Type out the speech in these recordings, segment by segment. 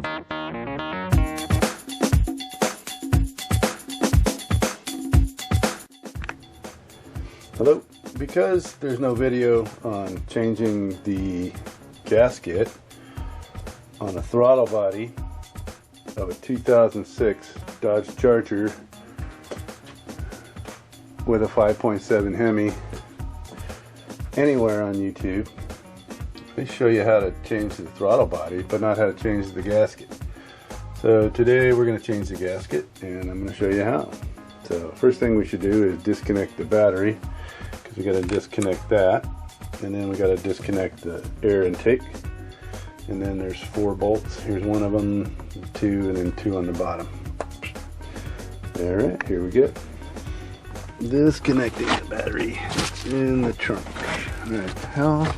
Hello. Because there's no video on changing the gasket on a throttle body of a 2006 Dodge Charger with a 5.7 Hemi anywhere on YouTube, they show you how to change the throttle body but not how to change the gasket. So today we're going to change the gasket and I'm going to show you how. So first thing we should do is disconnect the battery, because we got to disconnect that, and then we got to disconnect the air intake, and then there's 4 bolts. Here's one of them, 2, and then 2 on the bottom. Alright, here we go. Disconnecting the battery in the trunk. Alright, hell,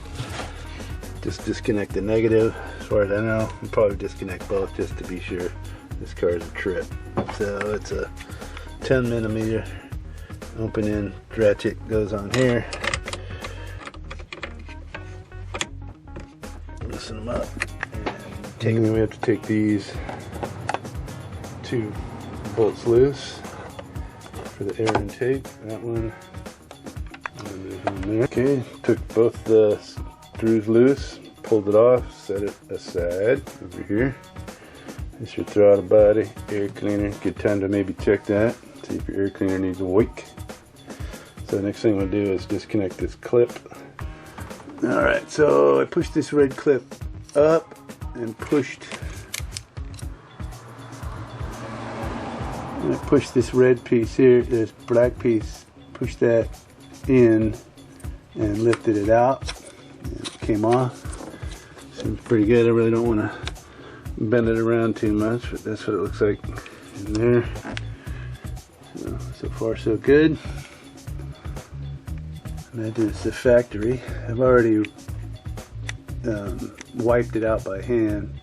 just disconnect the negative. As far as I know, I'll probably disconnect both just to be sure. This car is a trip. So it's a 10mm open end ratchet, goes on here. Loosen them up. And then we have to take these 2 bolts loose for the air intake. That one. And there's one there. Okay, took both the screws loose, pulled it off, set it aside over here. This is your throttle body, air cleaner. Good time to maybe check that. See if your air cleaner needs a wick. So the next thing we'll do is disconnect this clip. Alright, so I pushed this red clip up and pushed this red piece here, this black piece, pushed that in and lifted it out. And it came off. Seems pretty good. I really don't want to bend it around too much, but that's what it looks like in there. So far so good. And that is the factory. I've already wiped it out by hand,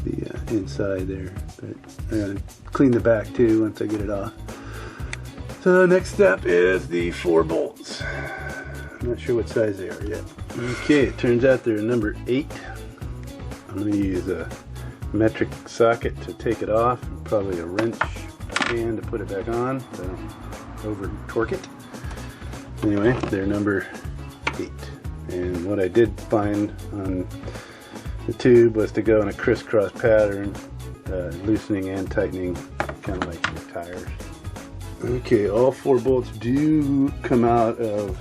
the inside there, but I gotta clean the back too once I get it off. So next step is the 4 bolts. I'm not sure what size they are yet. Okay, it turns out they're number 8. I'm going to use a metric socket to take it off, probably a wrench hand to put it back on, so over torque it. Anyway, they're number 8. And what I did find on the tube was to go in a crisscross pattern, loosening and tightening, kind of like your tires. Okay, all 4 bolts do come out of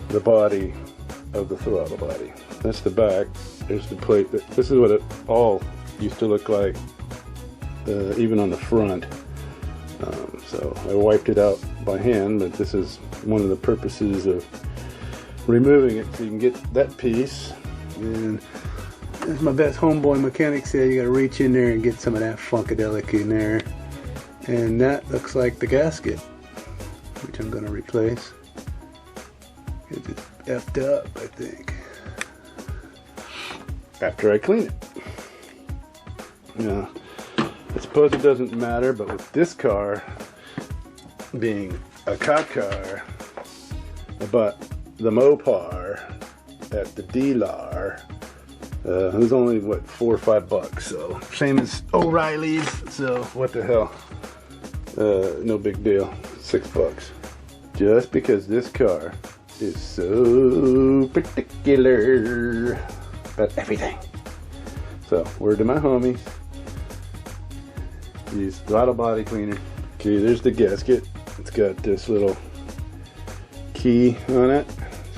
the body of the throttle body. That's the back. There's the plate. This is what it all used to look like, even on the front. So I wiped it out by hand, but this is one of the purposes of removing it, so you can get that piece. And as my best homeboy mechanic said, you gotta reach in there and get some of that funkadelic in there. And that looks like the gasket, which I'm gonna replace. It's effed up, I think, after I clean it. Now, I suppose it doesn't matter, but with this car being a cop car, I bought the Mopar at the dealer. It was only, what, $4 or $5, so same as O'Reilly's, so what the hell, no big deal, $6. Just because this car is so particular about everything. So, word to my homies, use throttle body cleaner. Okay, there's the gasket. It's got this little key on it,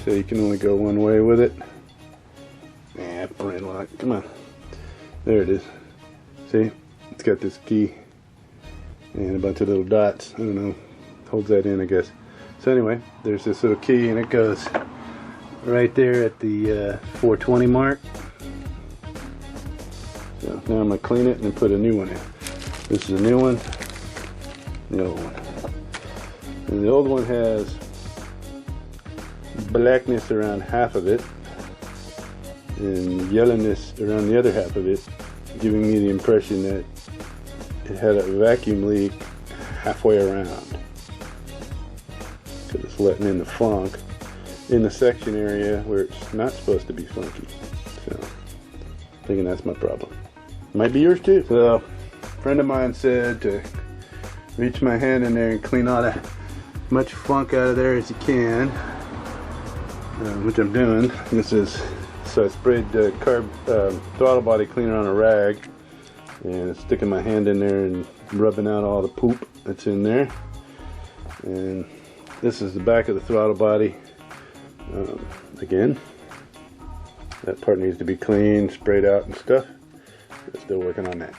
so you can only go one way with it. Brain lock, come on. There it is. See? It's got this key and a bunch of little dots. I don't know. Holds that in, I guess. So anyway, there's this little key and it goes right there at the 420 mark. So now I'm going to clean it and then put a new one in. This is a new one, the old one. And the old one has blackness around half of it and yellowness around the other half of it, giving me the impression that it had a vacuum leak halfway around, because it's letting in the funk in the section area where it's not supposed to be funky. So, thinking that's my problem. Might be yours too. So, a friend of mine said to reach my hand in there and clean all that much funk out of there as you can, which I'm doing. This is, so I sprayed the throttle body cleaner on a rag and sticking my hand in there and rubbing out all the poop that's in there. And this is the back of the throttle body. Again, that part needs to be cleaned, sprayed out and stuff. We're still working on that.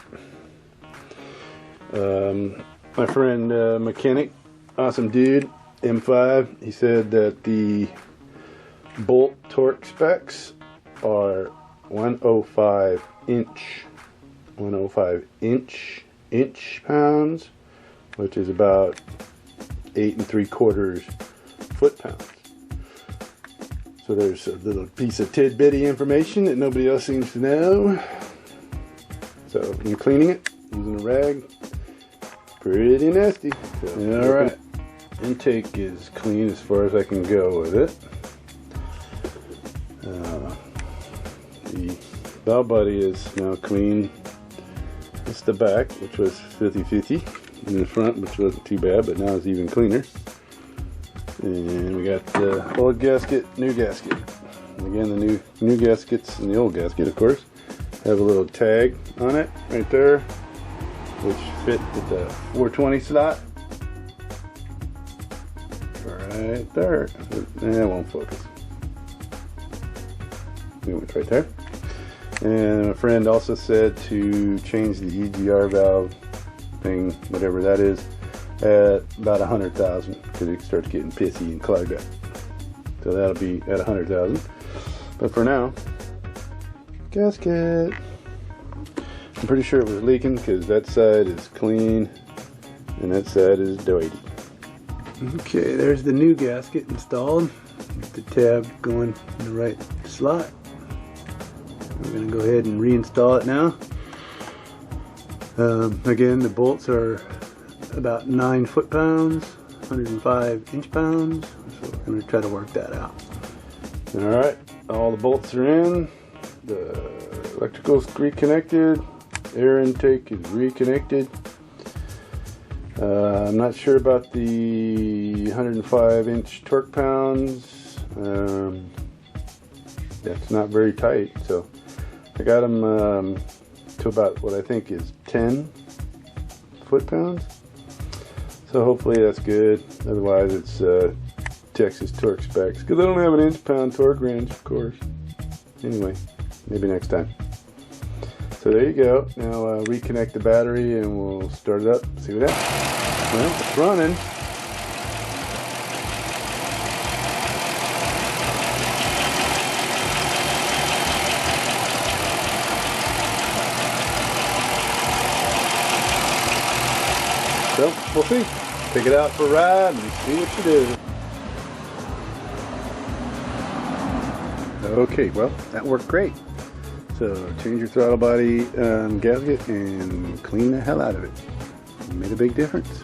My friend mechanic, awesome dude, M5, he said that the bolt torque specs are 105 inch pounds, which is about 8 3/4 foot-pounds. So there's a little piece of tidbitty information that nobody else seems to know. So I'm cleaning it using a rag. Pretty nasty. So, alright, intake is clean as far as I can go with it. The valve body is now clean. It's the back, which was 50-50, and the front, which wasn't too bad, but now it's even cleaner. And we got the old gasket, new gasket. And again, the new gaskets and the old gasket, of course, have a little tag on it right there, which fit with the 420 slot. Right there. It won't focus. It went right there. And a friend also said to change the EGR valve thing, whatever that is, at about 100,000, because it starts getting pissy and clogged up. So that'll be at 100,000. But for now, gasket. I'm pretty sure it was leaking because that side is clean and that side is dirty. Okay, there's the new gasket installed with the tab going in the right slot. We're going to go ahead and reinstall it now. Again, the bolts are about 9 foot-pounds, 105 inch-pounds, so we're going to try to work that out. Alright, all the bolts are in, the electrical's reconnected, air intake is reconnected. I'm not sure about the 105 inch torque pounds. That's not very tight, so I got them to about what I think is 10 foot-pounds. So hopefully that's good. Otherwise it's Texas torque specs, because I don't have an inch-pound torque range, of course. Anyway, maybe next time. So there you go. Now reconnect the battery and we'll start it up. See what happens. Well, it's running. So we'll see. Take it out for a ride and see what you do. Okay, well, that worked great. So change your throttle body gasket and clean the hell out of it. It made a big difference.